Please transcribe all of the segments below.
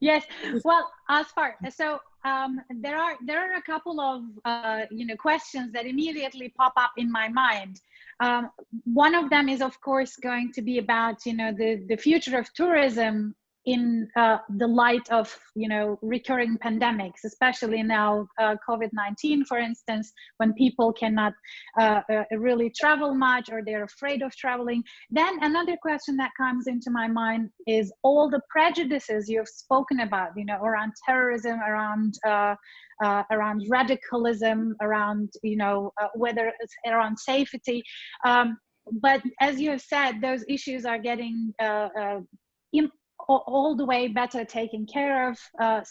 Yes, well, Asfar, so there are a couple of questions that immediately pop up in my mind. One of them is, of course, going to be about the future of tourism in the light of recurring pandemics, especially now COVID-19, for instance, when people cannot really travel much, or they're afraid of traveling. Then another question that comes into my mind is all the prejudices you've spoken about, around terrorism, around radicalism, around whether it's around safety. But as you have said, those issues are getting all the way better taken care of.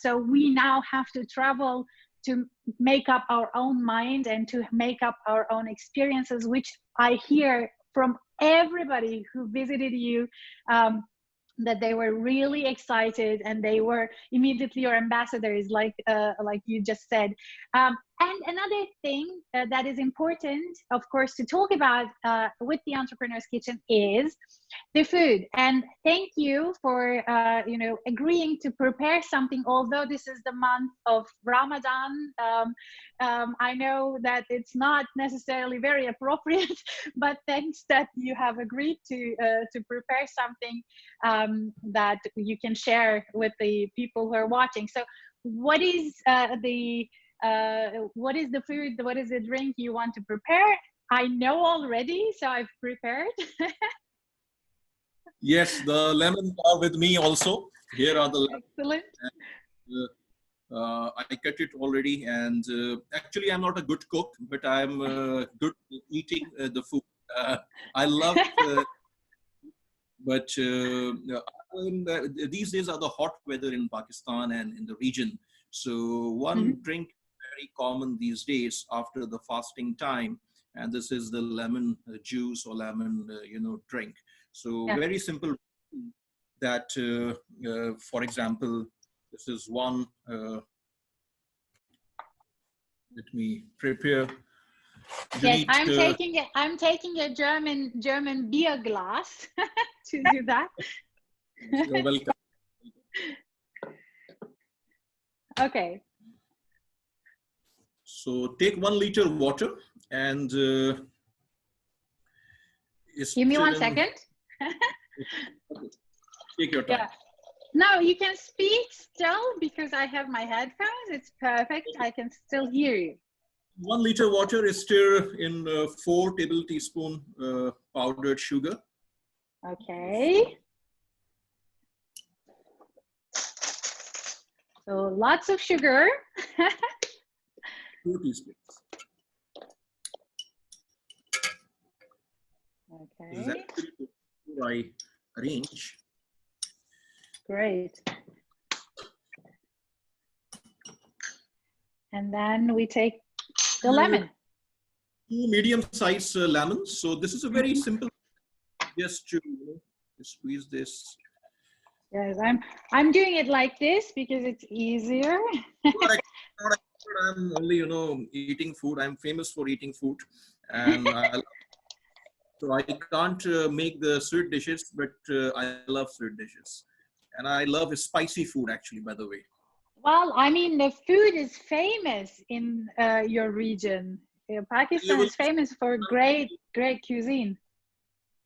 So we now have to travel to make up our own mind and to make up our own experiences, which I hear from everybody who visited you, that they were really excited and they were immediately your ambassadors, like you just said. And another thing that is important, of course, to talk about with the Entrepreneur's Kitchen is the food. And thank you for agreeing to prepare something, although this is the month of Ramadan. I know that it's not necessarily very appropriate, but thanks that you have agreed to prepare something that you can share with the people who are watching. So what is the food, what is the drink you want to prepare? I know already, so I've prepared. Yes, the lemons are with me also. Here are the lemons. Excellent. I cut it already, and actually I'm not a good cook, but I'm good at eating the food. I love but these days are the hot weather in Pakistan and in the region. So one drink very common these days after the fasting time, and this is the lemon juice or lemon drink. So very simple that for example, this is one. Let me prepare. Yes, I'm taking a German beer glass to do that. You're welcome. Okay. So take 1 liter water and give me 1 second. Take your time. Yeah. No, you can speak still because I have my headphones. It's perfect. I can still hear you. 1 liter water is stir in 4 table teaspoon powdered sugar. Okay. So lots of sugar. 2 teaspoons. Okay. This is actually before I arrange. Great. And then we take the lemon. 2 medium-sized lemons. So this is a very simple. Just to squeeze this. Yes, I'm doing it like this because it's easier. I'm only eating food. I'm famous for eating food, and so I can't make the sweet dishes, but I love sweet dishes, and I love spicy food actually. By the way. Well, I mean, the food is famous in your region. Pakistan is famous for great cuisine.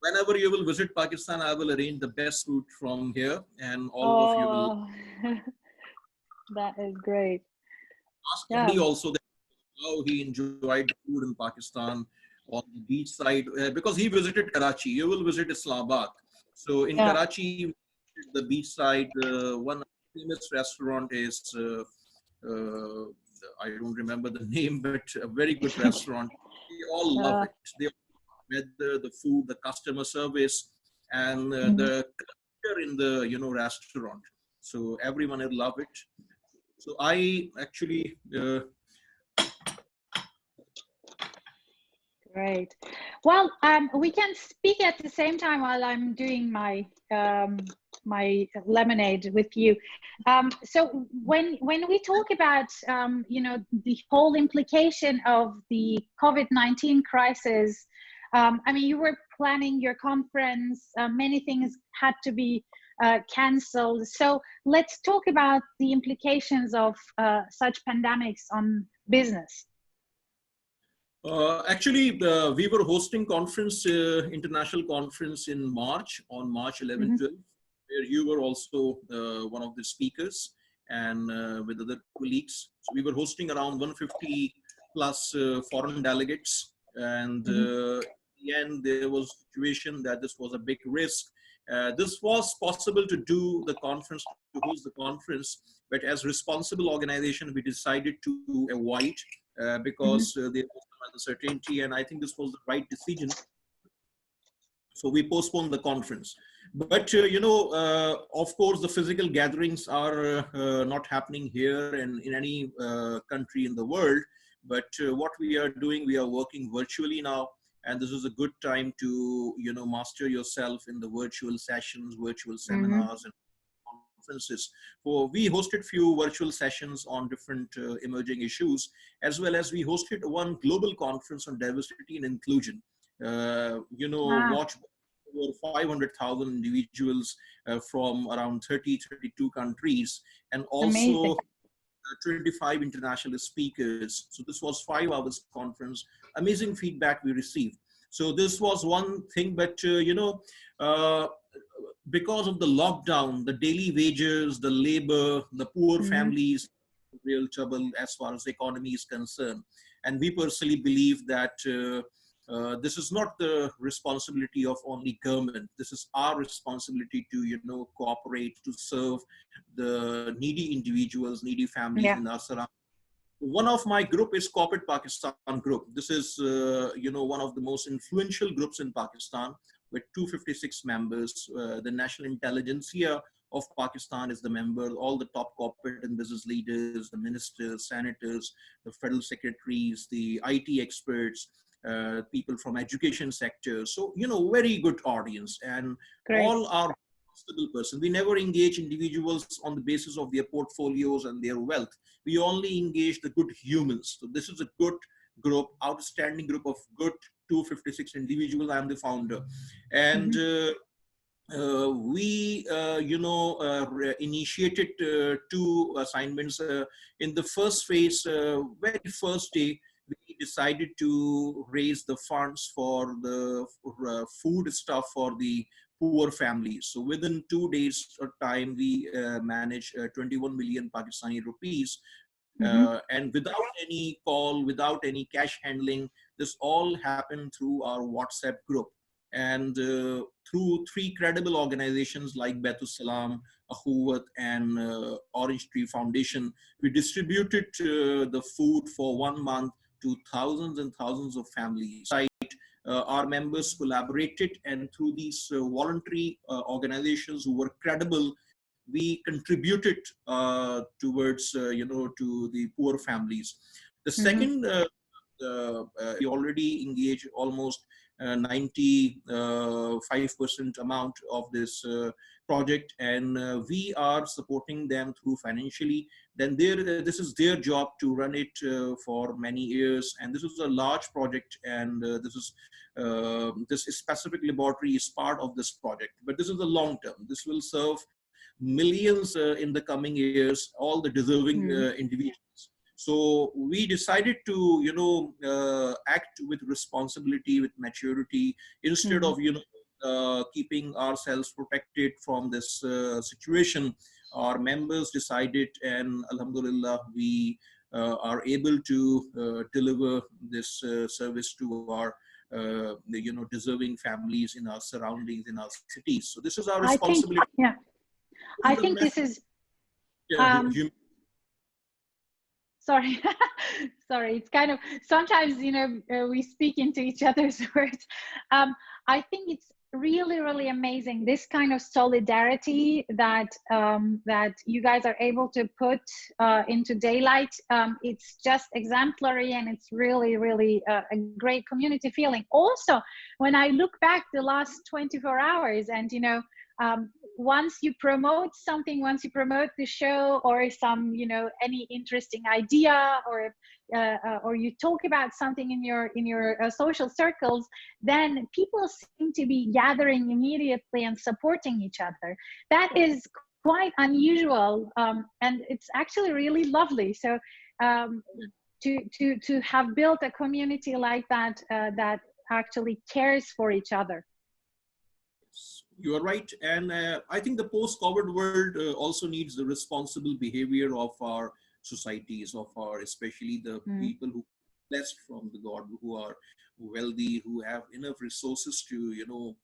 Whenever you will visit Pakistan, I will arrange the best food from here, and all of you will. That is great. Ask Andy also that how he enjoyed food in Pakistan on the beach side, because he visited Karachi. You will visit Islamabad. So in Karachi, the beach side, one famous restaurant is, I don't remember the name, but a very good restaurant. They all love it. They whether the food, the customer service, and the culture in the restaurant. So everyone will love it. So I actually great. Well, we can speak at the same time while I'm doing my my lemonade with you. So when we talk about the whole implication of the COVID-19 crisis. I mean, you were planning your conference. Many things had to be canceled. So let's talk about the implications of such pandemics on business. Actually, we were hosting conference, international conference in March, on March 11th, 12th, where you were also one of the speakers, and with other colleagues. So we were hosting around 150 plus foreign delegates, and in the end, there was a situation that this was a big risk. This was possible to do the conference, to host the conference, but as responsible organization, we decided to avoid because there was some uncertainty, and I think this was the right decision. So we postponed the conference. But, of course, the physical gatherings are not happening here and in any country in the world. But what we are doing, we are working virtually now. And this is a good time to, master yourself in the virtual sessions, virtual seminars, and conferences. We hosted few virtual sessions on different emerging issues, as well as we hosted one global conference on diversity and inclusion. Watched over 500,000 individuals from around 32 countries, and also 25 international speakers. So this was 5 hours conference. Amazing feedback we received. So this was one thing, but because of the lockdown, the daily wages, the labor, the poor families, real trouble as far as the economy is concerned. And we personally believe that this is not the responsibility of only government. This is our responsibility to, cooperate, to serve the needy individuals, needy families in our surroundings. One of my group is Corporate Pakistan Group. This is, one of the most influential groups in Pakistan with 256 members. The National Intelligentsia of Pakistan is the member. All the top corporate and business leaders, the ministers, senators, the federal secretaries, the IT experts, people from education sector. So, very good audience, and all are responsible person. We never engage individuals on the basis of their portfolios and their wealth. We only engage the good humans. So this is a good group, outstanding group of good 256 individuals. I'm the founder. And we, initiated 2 assignments. In the first phase, very first day, we decided to raise the funds for the food stuff for the poor families. So within 2 days of time, we managed 21 million Pakistani rupees. And without any call, without any cash handling, this all happened through our WhatsApp group. And through 3 credible organizations like Baitul Salam, Ahuwat, and Orange Tree Foundation, we distributed the food for 1 month to thousands and thousands of families. Our members collaborated, and through these voluntary organizations who were credible, we contributed towards, to the poor families. The second, we already engaged almost 95% amount of this project, and we are supporting them through financially. Then this is their job to run it for many years, and this is a large project, and this specific laboratory is part of this project. But this is the long term. This will serve millions in the coming years, all the deserving individuals. So we decided to, act with responsibility, with maturity, instead of, keeping ourselves protected from this situation. Our members decided, and Alhamdulillah, we are able to deliver this service to our, deserving families in our surroundings, in our cities. So this is our responsibility. I think this is. Sorry, sorry. It's kind of, sometimes, we speak into each other's words. I think it's really, really amazing, this kind of solidarity that that you guys are able to put into daylight. It's just exemplary, and it's really, really a great community feeling. Also, when I look back the last 24 hours, and once you promote something, once you promote the show or some, any interesting idea, or you talk about something in your social circles, then people seem to be gathering immediately and supporting each other. That is quite unusual, and it's actually really lovely. So to have built a community like that, that actually cares for each other. You are right. And I think the post-COVID world also needs the responsible behavior of our societies, especially the people who are blessed from the God, who are wealthy, who have enough resources to,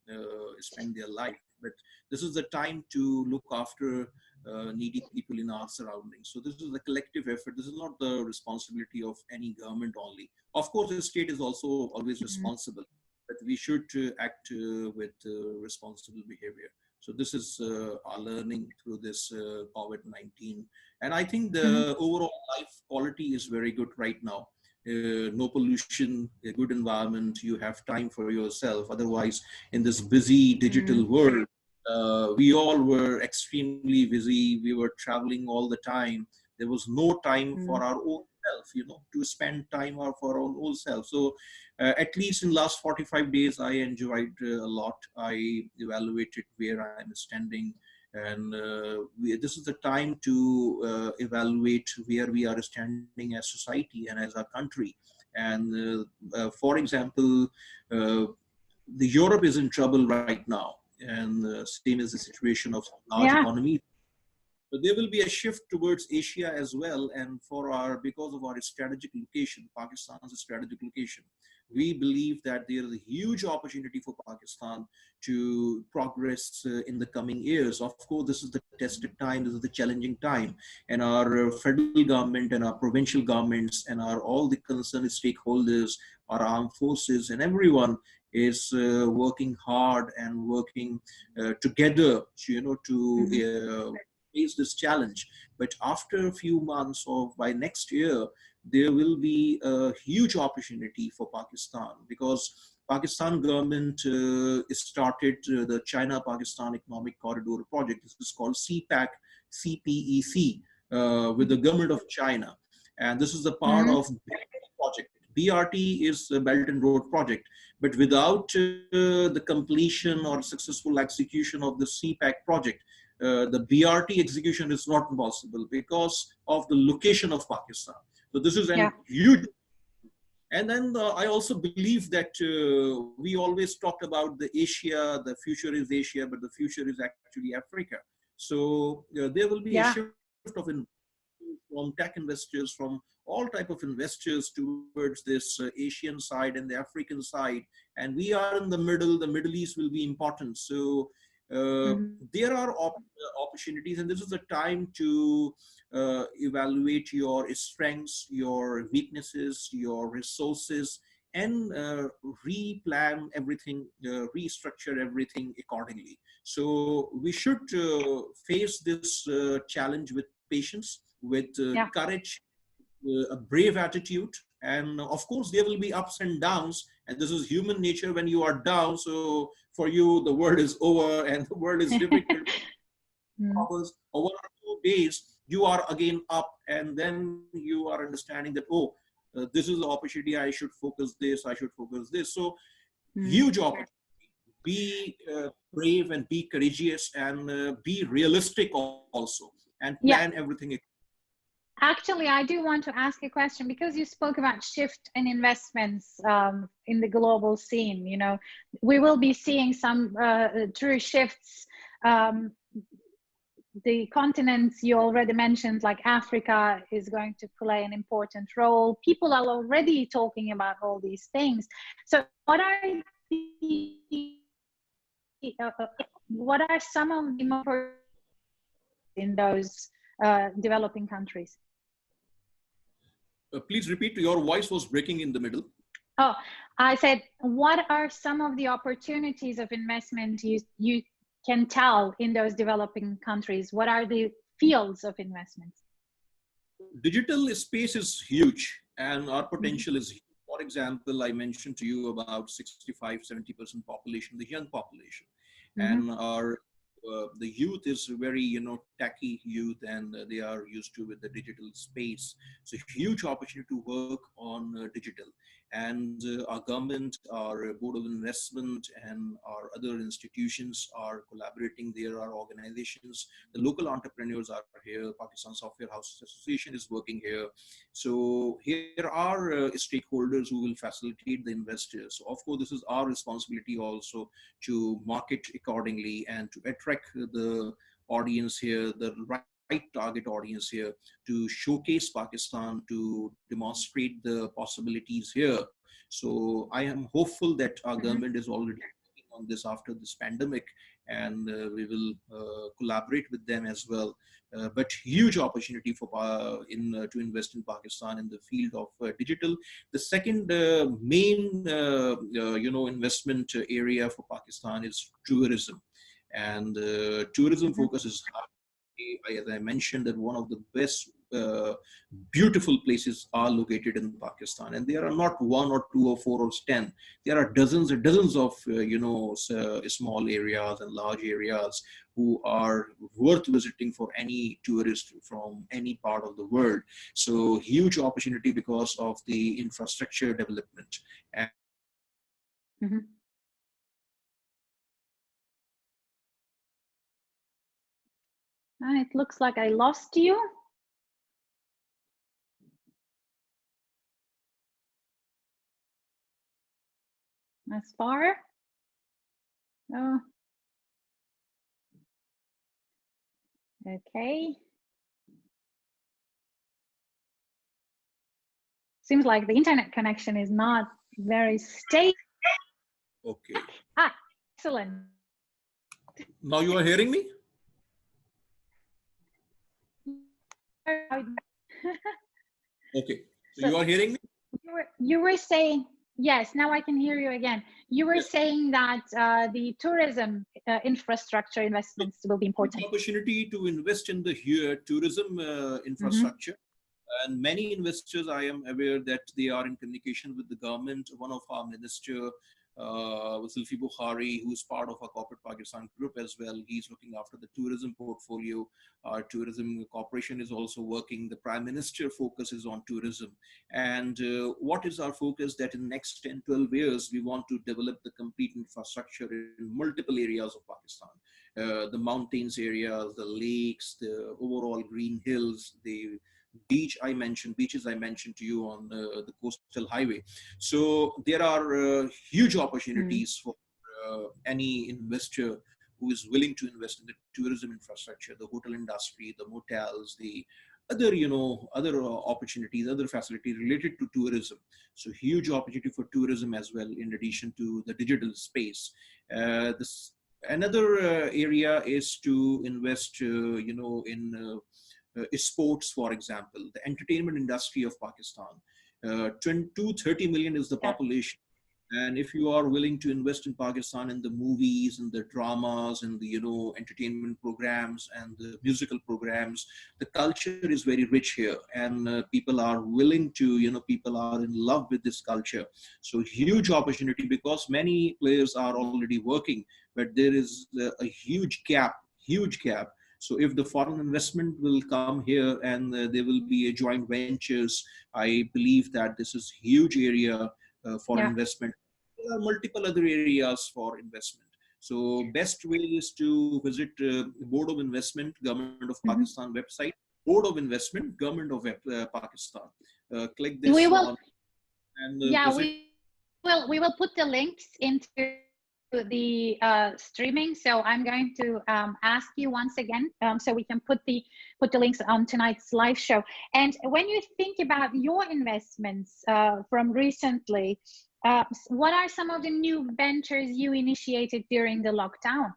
spend their life. But this is the time to look after needy people in our surroundings. So this is a collective effort. This is not the responsibility of any government only. Of course, the state is also always responsible, but we should act with responsible behavior. So this is our learning through this COVID-19. And I think the overall life quality is very good right now. No pollution, a good environment, you have time for yourself. Otherwise, in this busy digital world, we all were extremely busy. We were traveling all the time. There was no time for our own self, to spend time for our own self. So at least in the last 45 days, I enjoyed a lot. I evaluated where I'm standing. And this is the time to evaluate where we are standing as society and as a country. And for example, the Europe is in trouble right now. And same as the situation of large economies. So there will be a shift towards Asia as well, and because of our strategic location, Pakistan's strategic location, we believe that there is a huge opportunity for Pakistan to progress in the coming years. Of course, this is the tested time, this is the challenging time, and our federal government and our provincial governments and all the concerned stakeholders, our armed forces, and everyone is working hard and working together, to face this challenge. But after a few months or by next year, there will be a huge opportunity for Pakistan, because Pakistan government started the China-Pakistan Economic Corridor project. This is called CPEC, CPEC, with the government of China. And this is a part of project. BRT is a Belt and Road project, but without the completion or successful execution of the CPEC project, the BRT execution is not possible because of the location of Pakistan. So this is a huge. And then I also believe that we always talked about the future is Asia, but the future is actually Africa. So there will be a shift of from tech investors, from all type of investors towards this Asian side and the African side. And we are in the middle. The Middle East will be important. So there are opportunities, and this is the time to evaluate your strengths, your weaknesses, your resources, and replan everything, restructure everything accordingly. So we should face this challenge with patience, with courage, a brave attitude. And of course, there will be ups and downs, and this is human nature. When you are down, so for you, the world is over and the world is difficult. Hours or 1 or 2 days, you are again up, and then you are understanding that, this is the opportunity. I should focus this. I should focus this. So huge opportunity. Be brave and be courageous, and be realistic also, and plan everything. Actually, I do want to ask a question, because you spoke about shift in investments in the global scene. We will be seeing some true shifts. The continents you already mentioned, like Africa, is going to play an important role. People are already talking about all these things. So what are some of the more in those developing countries? Please repeat. Your voice was breaking in the middle. Oh, I said, what are some of the opportunities of investment you can tell in those developing countries? What are the fields of investments? Digital space is huge, and our potential is huge. For example, I mentioned to you about 65-70% population, the young population, and our the youth is very, techy youth, and they are used to with the digital space. So huge opportunity to work on digital. And our government, our board of investment, and our other institutions are collaborating. There are organizations, the local entrepreneurs are here. Pakistan Software Houses Association is working here. So here are stakeholders who will facilitate the investors. So of course, this is our responsibility also to market accordingly and to attract the audience here, the right target audience here, to showcase Pakistan, to demonstrate the possibilities here. So I am hopeful that our government is already working on this after this pandemic, and we will collaborate with them as well. But huge opportunity for to invest in Pakistan in the field of digital. The second main investment area for Pakistan is tourism, and tourism focuses, as I mentioned, that one of the best beautiful places are located in Pakistan, and there are not one or two or four or 10. There are dozens and dozens of small areas and large areas who are worth visiting for any tourist from any part of the world. So huge opportunity because of the infrastructure development. And it looks like I lost you. Azfar? Oh. Okay. Seems like the internet connection is not very stable. Okay. Excellent. Now you are hearing me? Okay. So you are hearing me? You were saying, yes, now I can hear you again. You were saying that the tourism infrastructure investments will be important. The opportunity to invest in the tourism infrastructure. And many investors, I am aware that they are in communication with the government. One of our minister, Zulfi Bukhari, who is part of our corporate Pakistan group as well, he's looking after the tourism portfolio. Our tourism corporation is also working. The prime minister focuses on tourism. And what is our focus? That in the next 10, 12 years, we want to develop the complete infrastructure in multiple areas of Pakistan. The mountains areas, the lakes, the overall green hills, the beaches I mentioned to you on the coastal highway. So there are huge opportunities for any investor who is willing to invest in the tourism infrastructure, the hotel industry, the motels, the other, other opportunities, other facilities related to tourism. So huge opportunity for tourism as well, in addition to the digital space. Another area is to invest, in sports, for example, the entertainment industry of Pakistan. 30 million is the population. And if you are willing to invest in Pakistan in the movies and the dramas and the, entertainment programs and the musical programs, the culture is very rich here, and people are willing to, people are in love with this culture. So huge opportunity, because many players are already working, but there is a huge gap. So if the foreign investment will come here and there will be a joint ventures, I believe that this is huge area for investment. There are multiple other areas for investment. So best way is to visit Board of Investment, Government of Pakistan website, Board of Investment, Government of Pakistan. Click this on and we will put the links into the streaming. So I'm going to ask you once again, so we can put the links on tonight's live show. And when you think about your investments from recently, what are some of the new ventures you initiated during the lockdown?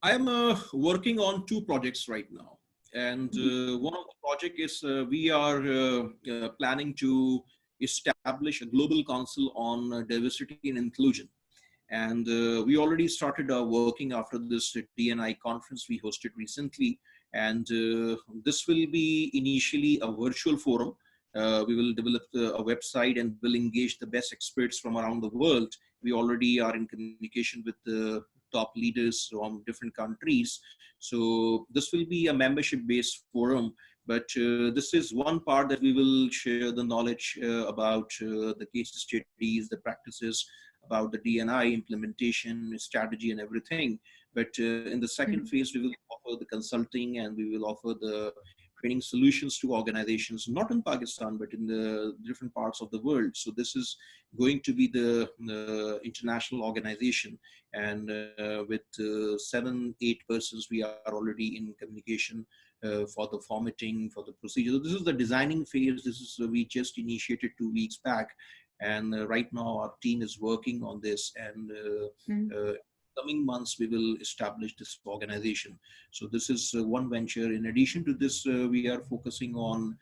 I'm working on 2 projects right now. And one of the project is we are planning to establish a global council on diversity and inclusion. And we already started working after this D&I conference we hosted recently. And this will be initially a virtual forum. We will develop a website and will engage the best experts from around the world. We already are in communication with the top leaders from different countries. So this will be a membership-based forum, but this is one part that we will share the knowledge about the case studies, the practices, about the D&I implementation strategy and everything. But in the second phase, we will offer the consulting and we will offer the training solutions to organizations, not in Pakistan, but in the different parts of the world. So this is going to be the international organization. And with 7-8 persons, we are already in communication for the formatting, for the procedure. So this is the designing phase. This is, we just initiated 2 weeks back. And right now our team is working on this, and coming months we will establish this organization. So this is one venture. In addition to this, we are focusing on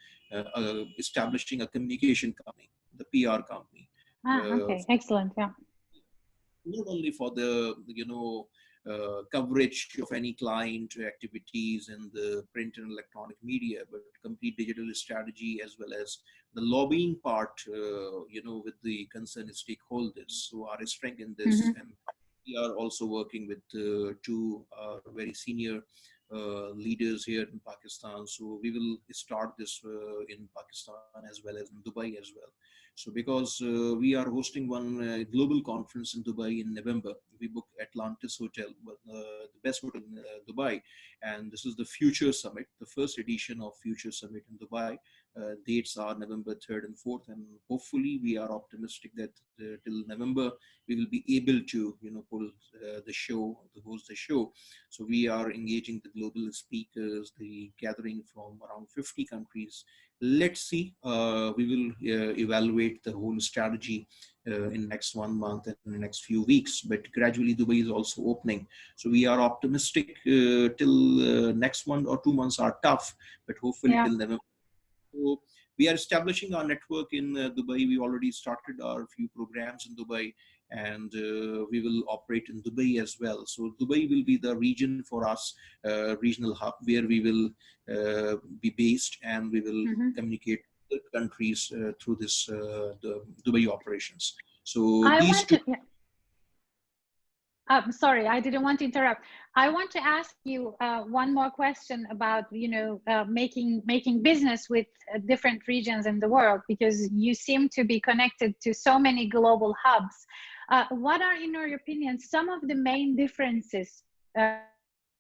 establishing a communication company, the PR company. Okay, excellent. Yeah. Not only for the coverage of any client activities in the print and electronic media, but complete digital strategy as well as the lobbying part, with the concerned stakeholders. So our strength in this, and we are also working with two very senior leaders here in Pakistan. So we will start this in Pakistan as well as in Dubai as well. So because we are hosting one global conference in Dubai in November, we booked Atlantis Hotel, the best hotel in Dubai. And this is the Future Summit, the first edition of Future Summit in Dubai. Dates are November 3rd and 4th. And hopefully we are optimistic that till November, we will be able to, pull the show, to host the show. So we are engaging the global speakers, the gathering from around 50 countries. Let's see, we will evaluate the whole strategy in next 1 month and in the next few weeks, but gradually Dubai is also opening. So we are optimistic till next 1 or 2 months are tough, but hopefully till November. So we are establishing our network in Dubai. We already started our few programs in Dubai, and we will operate in Dubai as well. So Dubai will be the region for us, regional hub, where we will be based, and we will communicate with the countries through this the Dubai operations. So these two. Sorry, I didn't want to interrupt. I want to ask you one more question about, making business with different regions in the world, because you seem to be connected to so many global hubs. What are, in your opinion, some of the main differences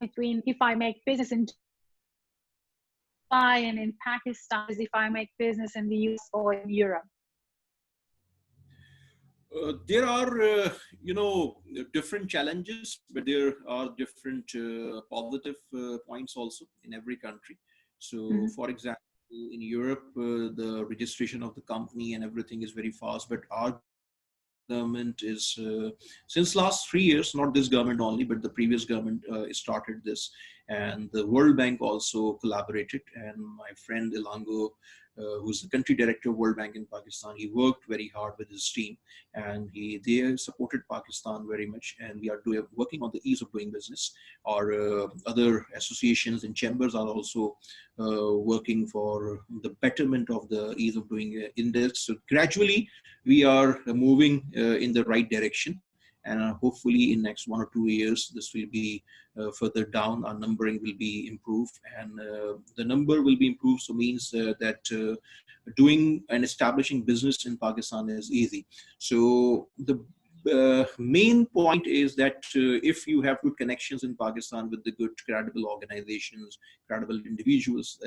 between if I make business in Dubai and in Pakistan, as if I make business in the US or in Europe? There are, different challenges, but there are different positive points also in every country. So, for example, in Europe, the registration of the company and everything is very fast, but our government is, since last 3 years, not this government only, but the previous government started this, and the World Bank also collaborated, and my friend Ilango, who's the country director of World Bank in Pakistan, he worked very hard with his team, and they supported Pakistan very much, and we are working on the ease of doing business. Our other associations and chambers are also working for the betterment of the ease of doing index. So gradually we are moving in the right direction, and hopefully in next 1 or 2 years this will be further down. Our numbering will be improved, and the number will be improved, so means that doing and establishing business in Pakistan is easy. So the main point is that if you have good connections in Pakistan with the good credible organizations, credible individuals,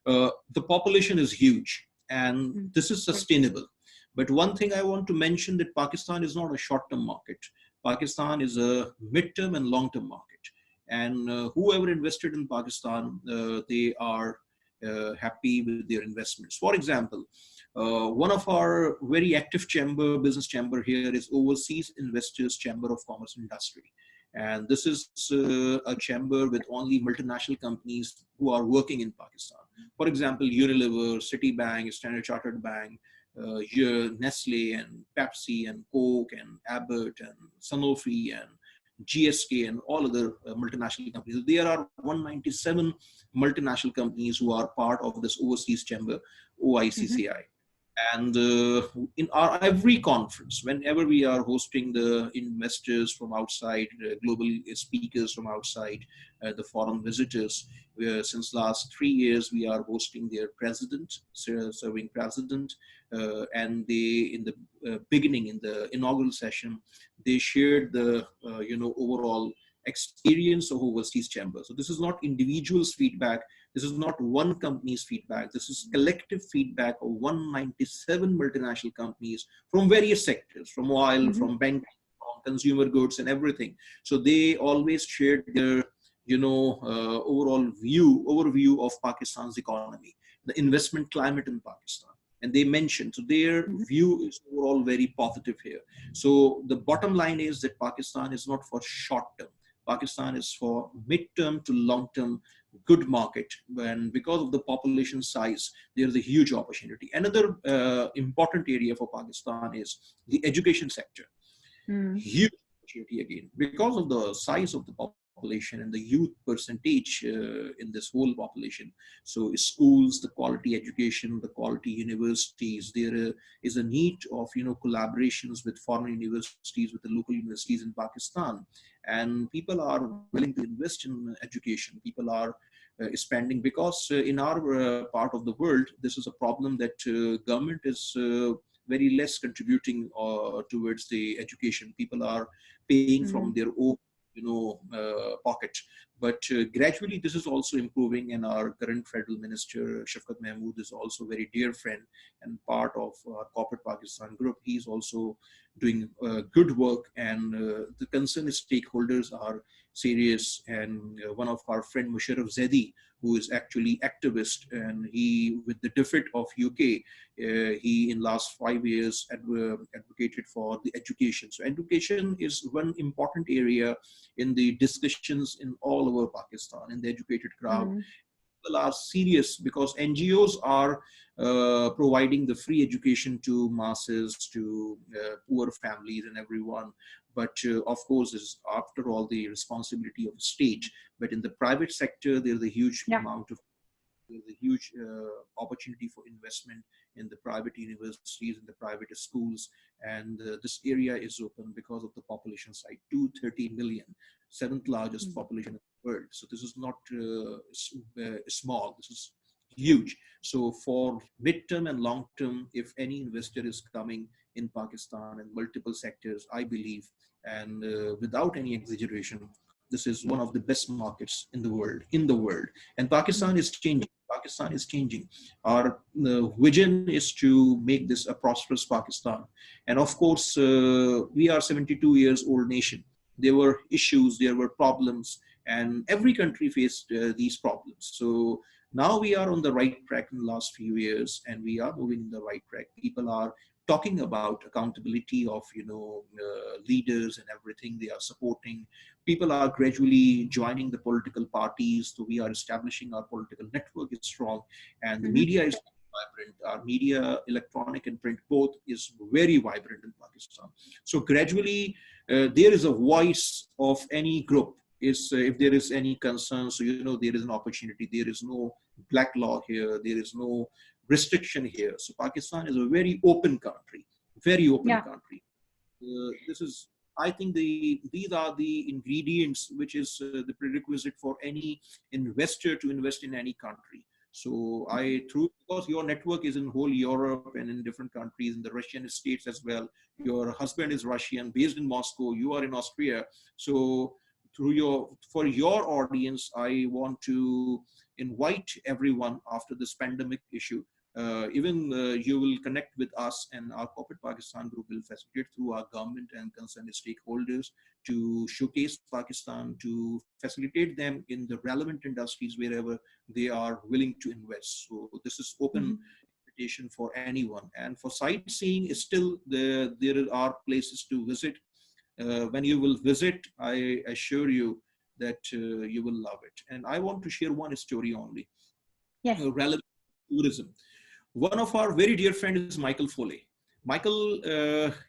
the population is huge, and this is sustainable. But one thing I want to mention, that Pakistan is not a short-term market. Pakistan is a mid-term and long-term market. And whoever invested in Pakistan, they are happy with their investments. For example, one of our very active business chamber here is Overseas Investors Chamber of Commerce Industry. And this is a chamber with only multinational companies who are working in Pakistan. For example, Unilever, Citibank, Standard Chartered Bank, Nestle and Pepsi and Coke and Abbott and Sanofi and GSK, and all other multinational companies. There are 197 multinational companies who are part of this overseas chamber, OICCI. And in our every conference, whenever we are hosting the investors from outside, global speakers from outside, the foreign visitors, since last 3 years, we are hosting their president, serving president, and they, in the beginning, in the inaugural session, they shared the overall experience of overseas chamber. So this is not individuals' feedback. This is not one company's feedback. This is collective feedback of 197 multinational companies from various sectors, from oil, from banking, from consumer goods, and everything. So they always shared their, overview of Pakistan's economy, the investment climate in Pakistan. And they mentioned, so their view is overall very positive here. So the bottom line is that Pakistan is not for short term. Pakistan is for mid-term to long-term good market. And because of the population size, there's a huge opportunity. Another important area for Pakistan is the education sector. Huge opportunity again, because of the size of the population and the youth percentage in this whole population. So schools, the quality education, the quality universities, there is a need of collaborations with foreign universities, with the local universities in Pakistan, and people are willing to invest in education. People are spending, because in our part of the world, this is a problem that government is very less contributing towards the education. People are paying from their own pocket. But gradually this is also improving, and our current federal minister, Shafqat Mahmood, is also a very dear friend and part of our corporate Pakistan group. He's also doing good work, and the concerned stakeholders are serious. And one of our friend, Musharraf Zaidi, who is actually activist, and he, with the defeat of UK, he in last 5 years advocated for the education. So education is one important area in the discussions in all over Pakistan, in the educated crowd. People are serious because NGOs are providing the free education to masses, to poor families and everyone. But of course, it's after all the responsibility of the state. But in the private sector, there's a huge amount of, there's a huge opportunity for investment in the private universities, in the private schools. And this area is open because of the population size, 230 million, seventh largest population in the world. So this is not small, this is huge. So for midterm and long term, if any investor is coming in Pakistan in multiple sectors, I believe, and without any exaggeration, this is one of the best markets in the world. And Pakistan is changing. Pakistan is changing. Our vision is to make this a prosperous Pakistan. And of course, we are 72 years old nation. There were issues, there were problems, and every country faced these problems. So now we are on the right track in the last few years, and we are moving in the right track. People are talking about accountability of leaders and everything. They are supporting. People are gradually joining the political parties. So we are establishing our political network is strong, and the media is vibrant. Our media, electronic and print, both is very vibrant in Pakistan. So gradually, there is a voice of any group. If there is any concern, so there is an opportunity. There is no black law here. There is no restriction here. So Pakistan is a very open country, very open country. This is, I think, these are the ingredients which is the prerequisite for any investor to invest in any country. So because your network is in whole Europe and in different countries, in the Russian states as well. Your husband is Russian, based in Moscow. You are in Austria. So for your audience, I want to invite everyone after this pandemic issue. You will connect with us, and our corporate Pakistan group will facilitate through our government and concerned stakeholders to showcase Pakistan, to facilitate them in the relevant industries wherever they are willing to invest. So this is open invitation for anyone. And for sightseeing, is still there are places to visit. When you will visit, I assure you that you will love it. And I want to share one story only. Relevant to tourism. One of our very dear friends is Michael Foley. Michael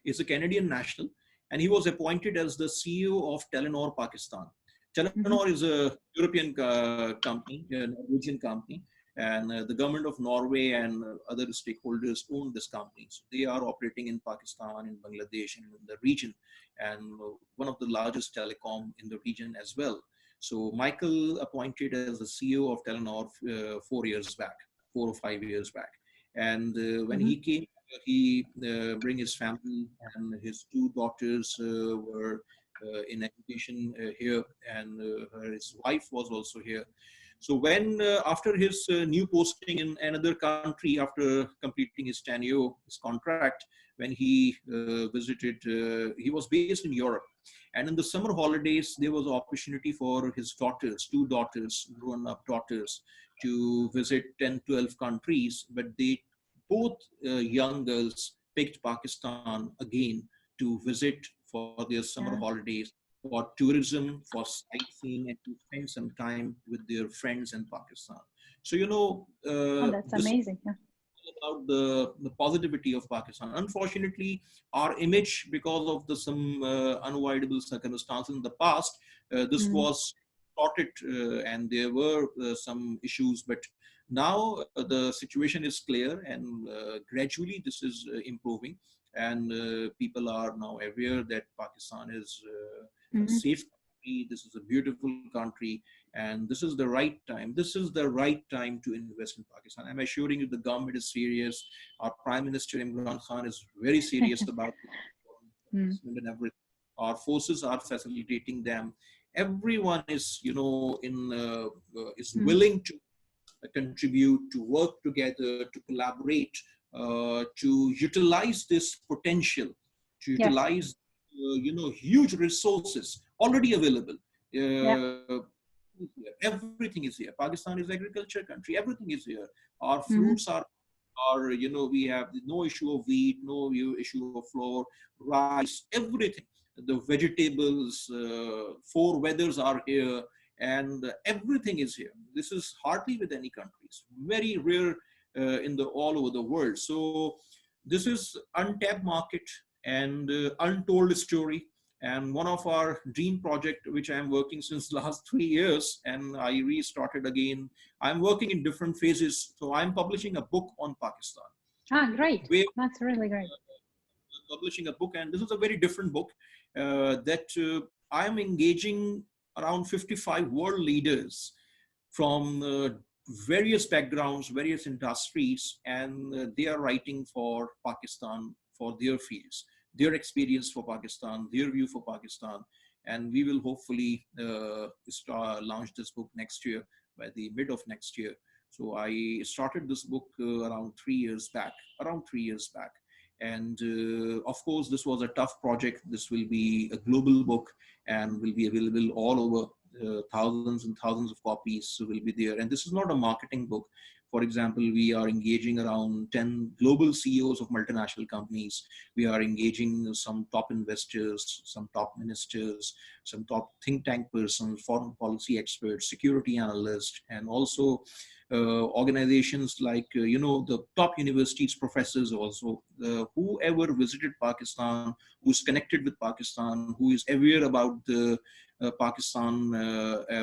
is a Canadian national, and he was appointed as the CEO of Telenor Pakistan. Telenor is a European company, a Norwegian company, and the government of Norway and other stakeholders own this company. So they are operating in Pakistan, in Bangladesh, and in the region, and one of the largest telecom in the region as well. So Michael appointed as the CEO of Telenor 4 years back, 4 or 5 years back. And when he came, he bring his family, and his two daughters were in education here, and his wife was also here. So when after his new posting in another country, after completing his tenure, his contract, when he visited, he was based in Europe. And in the summer holidays, there was an opportunity for his daughters, two daughters, grown-up daughters, to visit 10, 12 countries. But they, both young girls, picked Pakistan again to visit for their summer holidays, for tourism, for sightseeing, and to spend some time with their friends in Pakistan. So, you know, that's amazing. About the positivity of Pakistan. Unfortunately, our image, because of some unavoidable circumstances in the past, this was sorted, and there were some issues. But now the situation is clear, and gradually this is improving, and people are now aware that Pakistan is a safe country. This is a beautiful country, and this is the right time. This is the right time to invest in Pakistan. I'm assuring you, the government is serious. Our Prime Minister Imran Khan is very serious about investment and everything. Our forces are facilitating them. Everyone is, you know, is willing to contribute, to work together, to collaborate, to utilize this potential, to utilize, you know, huge resources already available. Everything is here. Pakistan is agriculture country. Everything is here. Our fruits are, you know, we have no issue of wheat, no issue of flour, rice, everything. The vegetables, 4 weathers are here, and everything is here. This is hardly with any countries. Very rare in the all over the world. So this is untapped market and untold story. And one of our dream project, which I'm working since last 3 years, and I restarted again. I'm working in different phases. So I'm publishing a book on Pakistan. Great. That's really great. Publishing a book, and this is a very different book that I'm engaging around 55 world leaders from various backgrounds, various industries, and they are writing for Pakistan, for their fields, their experience for Pakistan, their view for Pakistan. And we will hopefully launch this book next year, by the mid of next year. So I started this book around 3 years back, And of course, this was a tough project. This will be a global book and will be available all over. Thousands and thousands of copies will be there. And this is not a marketing book. For example, we are engaging around 10 global CEOs of multinational companies. We are engaging some top investors, some top ministers, some top think tank persons, foreign policy experts, security analysts, and also organizations like, you know, the top universities, professors also, whoever visited Pakistan, who's connected with Pakistan, who is aware about the Pakistan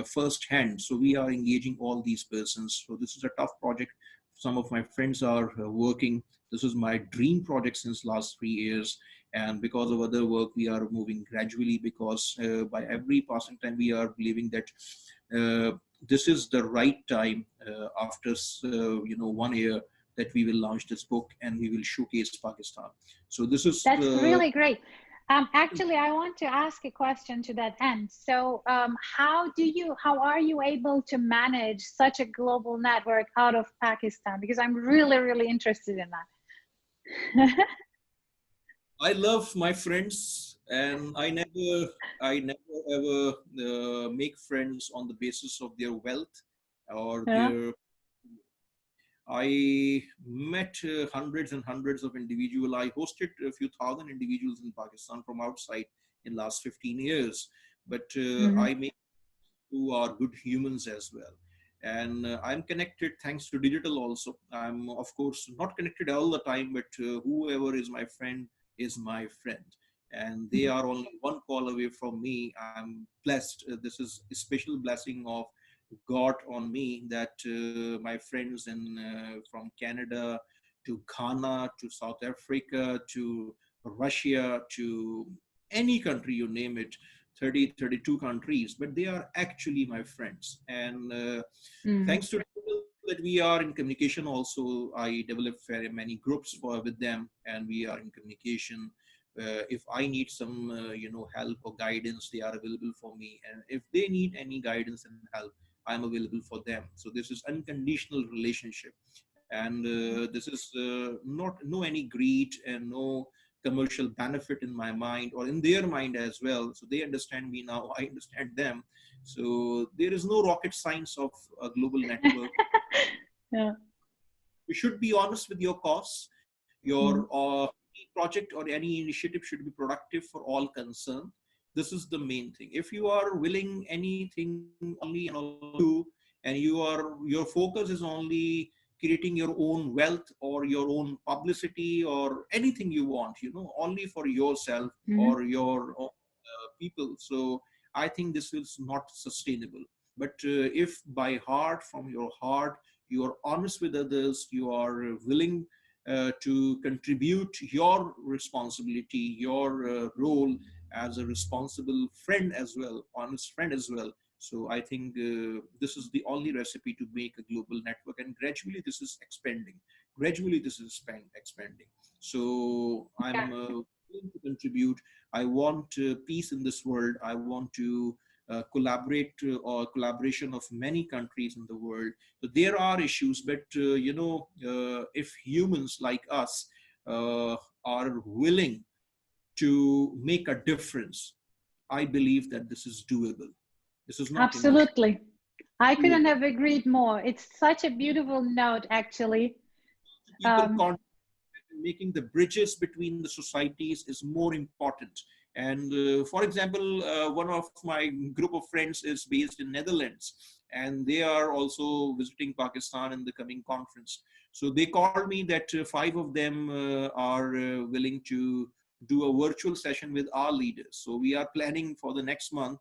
firsthand. So we are engaging all these persons. So this is a tough project. Some of my friends are working. This is my dream project since last 3 years. And because of other work, we are moving gradually, because by every passing time, we are believing that this is the right time after, you know, 1 year, that we will launch this book and we will showcase Pakistan. So this is— That's really great. Actually, I want to ask a question to that end. So how are you able to manage such a global network out of Pakistan? Because I'm really, really interested in that. I love my friends, and I never ever make friends on the basis of their wealth or their— I met hundreds and hundreds of individuals. I hosted a few thousand individuals in Pakistan from outside in last 15 years. But I make who are good humans as well. And I'm connected thanks to digital also. I'm, of course, not connected all the time, but whoever is my friend is my friend. and they are only one call away from me. I'm blessed. This is a special blessing of God on me that my friends from Canada to Ghana to South Africa to Russia to any country, you name it, 30, 32 countries, but they are actually my friends. And thanks to that we are in communication also. I developed very many groups with them, and we are in communication. If I need some, help or guidance, they are available for me. And if they need any guidance and help, I'm available for them. So this is unconditional relationship, and this is not no any greed and no commercial benefit in my mind or in their mind as well. So they understand me now, I understand them. So there is no rocket science of a global network. Yeah. You should be honest with your costs. Your project or any initiative should be productive for all concerned. This is the main thing. If you are willing anything only and your focus is only creating your own wealth or your own publicity or anything you want, only for yourself or your own, people. So I think this is not sustainable. But if by heart, from your heart, you are honest with others, you are willing to contribute your responsibility, your role as a responsible friend as well, honest friend as well. So I think this is the only recipe to make a global network, and gradually this is expanding. Gradually this is expanding. So I'm willing to contribute. I want peace in this world. I want to collaborate or collaboration of many countries in the world. So there are issues, but if humans like us are willing to make a difference, I believe that this is doable. This is not absolutely. I couldn't have agreed more. It's such a beautiful note, actually. Making the bridges between the societies is more important. And for example, one of my group of friends is based in Netherlands, and they are also visiting Pakistan in the coming conference. So they called me that five of them are willing to do a virtual session with our leaders. So we are planning for the next month.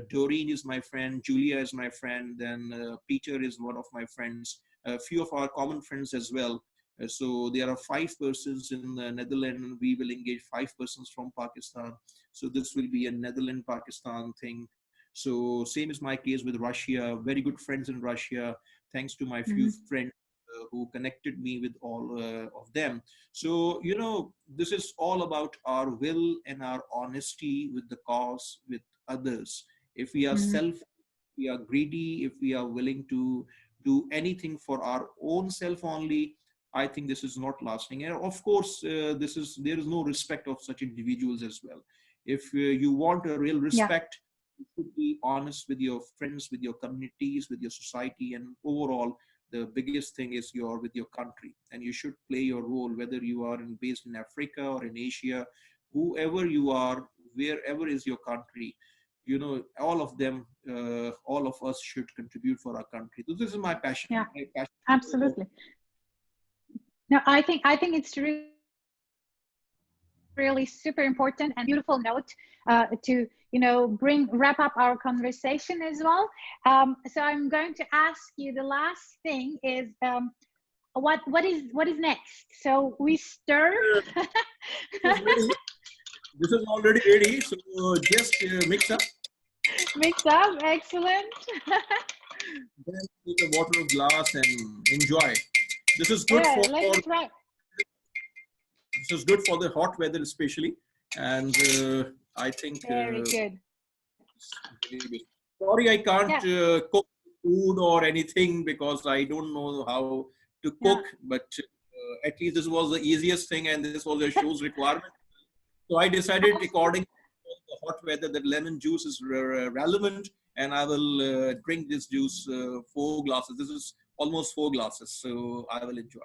Doreen is my friend, Julia is my friend, then Peter is one of my friends, a few of our common friends as well. So there are 5 persons in the Netherlands, and we will engage 5 persons from Pakistan. So this will be a Netherlands-Pakistan thing. So same is my case with Russia, very good friends in Russia, thanks to my few friends who connected me with all of them. So, this is all about our will and our honesty with the cause, with others. If we are we are greedy, if we are willing to do anything for our own self only, I think this is not lasting. And of course, there is no respect of such individuals as well. If you want a real respect, you should be honest with your friends, with your communities, with your society, and overall, the biggest thing is with your country. And you should play your role, whether you are based in Africa or in Asia, whoever you are, wherever is your country. All of them, all of us should contribute for our country. So this is my passion. Yeah, my passion. absolutely. No, I think it's really super important and beautiful note to wrap up our conversation as well. So I'm going to ask you, the last thing is what is next? So we stir. This is already ready, so just mix up. Mix up, excellent. Then take a water glass and enjoy. This is good let's try. This is good for the hot weather especially, and I think very good. Sorry, I can't cook food or anything because I don't know how to cook, but at least this was the easiest thing, and this was a show's requirement. So I decided, according to the hot weather, that lemon juice is relevant, and I will drink this juice 4 glasses. This is almost 4 glasses, so I will enjoy.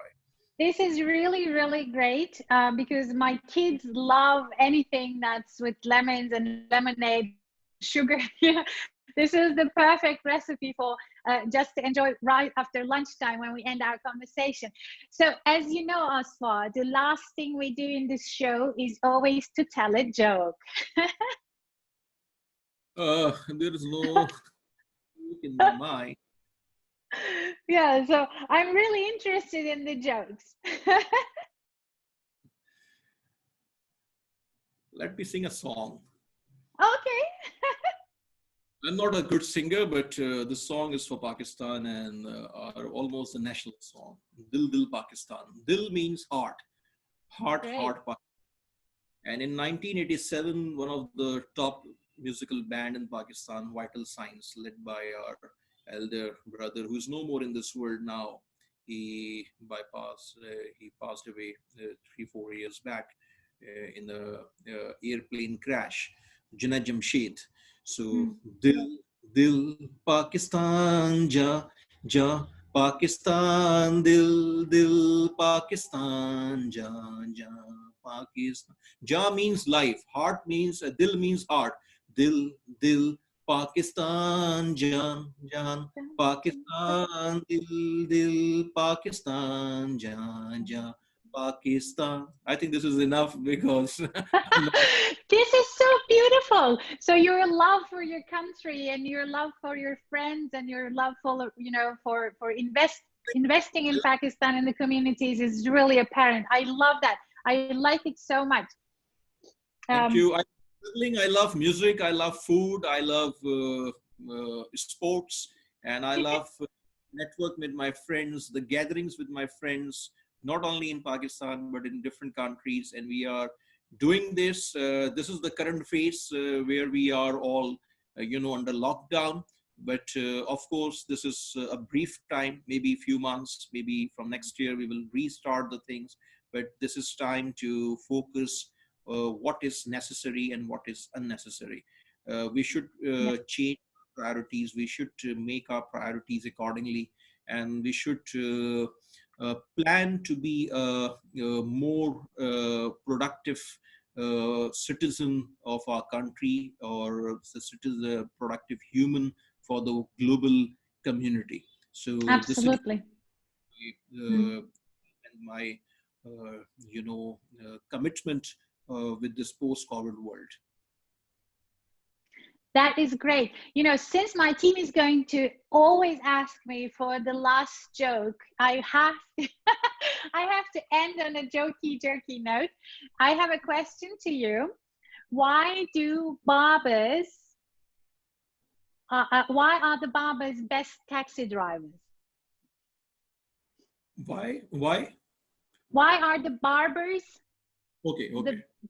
This is really, really great because my kids love anything that's with lemons and lemonade, sugar. This is the perfect recipe for just to enjoy right after lunchtime when we end our conversation. So as you know, Azfar, the last thing we do in this show is always to tell a joke. There is no joke in my mind. Yeah, so I'm really interested in the jokes. Let me sing a song. Okay. I'm not a good singer, but this song is for Pakistan and almost a national song. Dil Dil Pakistan. Dil means heart. Heart, Great. heart, and in 1987, one of the top musical band in Pakistan, Vital Signs, led by our elder brother, who's no more in this world now. He passed away 3-4 years back in a airplane crash. Jinnah Jamshed. So, Dil, Dil, Pakistan, Ja, Ja, Pakistan, Dil, Dil, Pakistan, Ja, Ja. Pakistan. Ja means life. Heart means, Dil means heart. Dil, Dil, Pakistan, Jan, Jan. Pakistan, Dil, Dil, Pakistan, Jan, Jan. Pakistan. I think this is enough because This is so beautiful. So your love for your country and your love for your friends and your love for, you know, for investing in Pakistan and the communities is really apparent. I love that. I like it so much. Thank you. I love music. I love food. I love sports, and I love network with my friends, the gatherings with my friends, not only in Pakistan but in different countries. And we are doing this. This is the current phase where we are all, under lockdown. But of course, this is a brief time, maybe a few months, maybe from next year we will restart the things. But this is time to focus what is necessary and what is unnecessary. We should change priorities. We should make our priorities accordingly, and we should plan to be a more productive citizen of our country, or a citizen, productive human for the global community. So Absolutely. this is my commitment with this post-COVID world. That is great. You know, since my team is going to always ask me for the last joke, I have to, I have to end on a jokey jerky note. I have a question to you. Why do barbers, why are the barbers best taxi drivers? Why? Why are the barbers okay.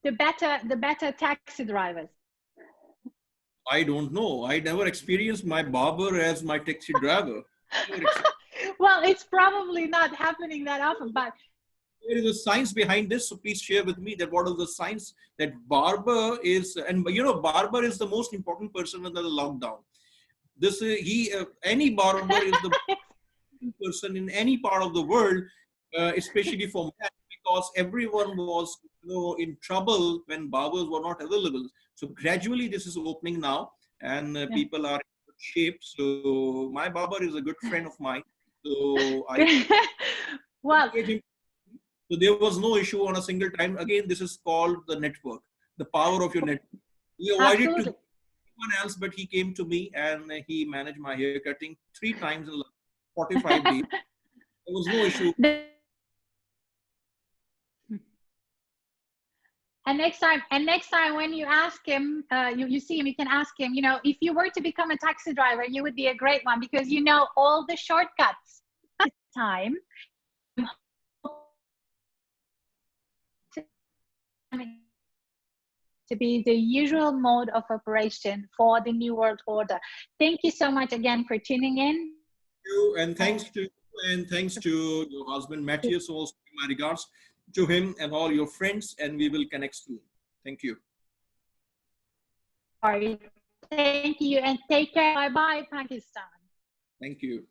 the better taxi drivers? I don't know. I never experienced my barber as my taxi driver. Well, it's probably not happening that often, but there is a science behind this. So please share with me that what is the science that barber is, and barber is the most important person under the lockdown. This any barber is the person in any part of the world, especially for men, because everyone was in trouble when barbers were not available. So gradually this is opening now, and people are in good shape. So my barber is a good friend of mine. So well, so there was no issue on a single time. Again, this is called the network, the power of your network. He avoided to someone else, but he came to me and he managed my hair cutting 3 times in 45 days. There was no issue. And next time when you ask him, you see him, you can ask him, if you were to become a taxi driver, you would be a great one because you know all the shortcuts. Time to be the usual mode of operation for the New World Order. Thank you so much again for tuning in. And thanks to your husband Matthias, also my regards to him and all your friends, and we will connect soon. Thank you. All right. Thank you and take care. Bye-bye, Pakistan. Thank you.